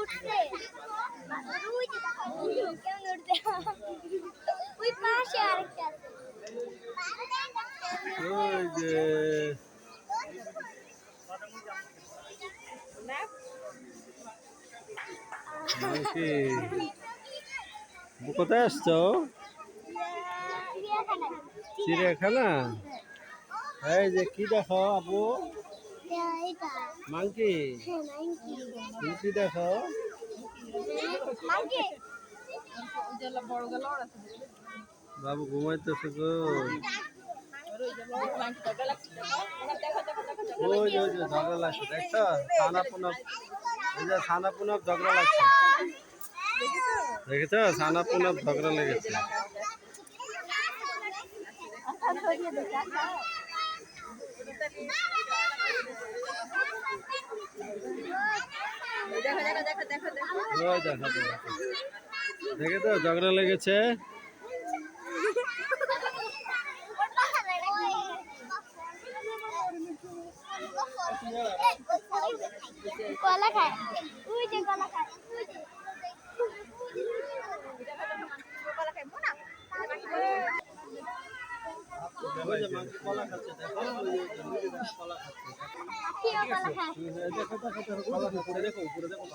উঠছে ওই যে কেমন উঠছে ওই পাশে আরেকটা আছে ওই যে কি কোথায় আসছো? চিড়িয়াখানা। এই যে কি দেখো আপু? মাংকি। কি দেখো? বাবু ঘুমাইতেছে গো। ওই যে ঝগড়া লাগছে দেখছো? ছানা পুনব ঝগড়া লাগছে দেখেছো? ছানা পুনব ঝগড়া লেগেছে। দেখে তো ঝগড়া লেগেছে। কলা খায় ওই যে কলা খায় কলা খাচ্ছে দেখো কলা খাচ্ছে দেখো উপরে দেখো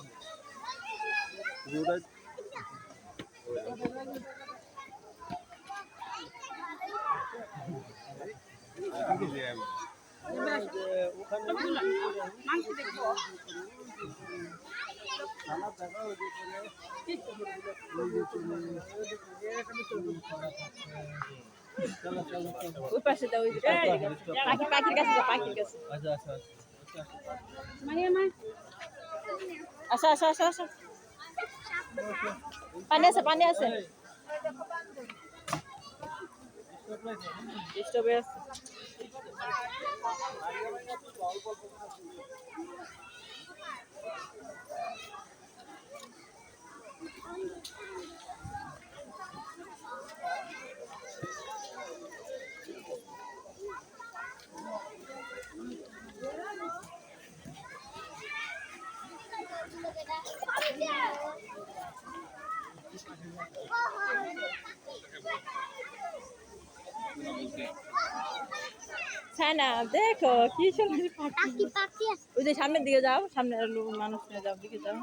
ওই পাশে দাও ওই পাখির কাছে যাও পাখির কাছে আসো আসো আসো আসো পানি আছে পানি আছে স্টোভে আছে ছানা দেখো কি সুন্দর পাখি পাখি আছে ওই যে সামনের দিকে যাও সামনে মানুষ নিয়ে যাও দিকে যাও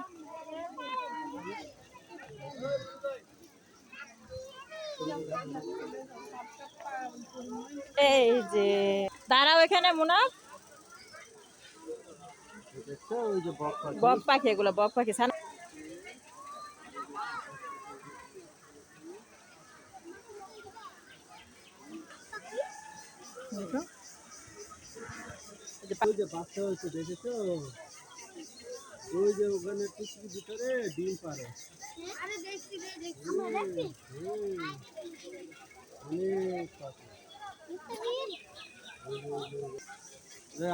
এই যে দাঁড়াও এখানে মুনাফ বক পাখি এগুলো বক পাখি ছানা দেখো ওই যে বাচ্চা হয়েছে দেখেছো? ওই যে ওখানে টুকরির ভিতরে ডিম পারে। অনেক পাখি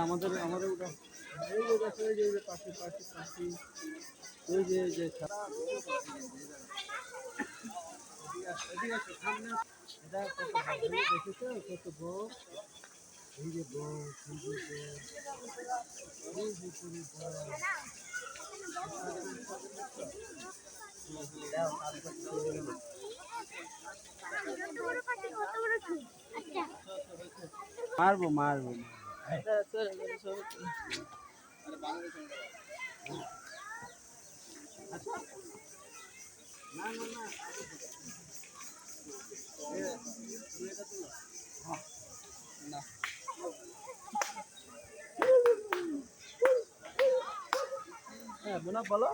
আমাদের ওটা এই যে দেখো এই যে পাখি পাখি পাখি ওই যে দেখেছো কত বড় এই যে বড় মারবো মারবো না না না হ্যাঁ বোনা বলো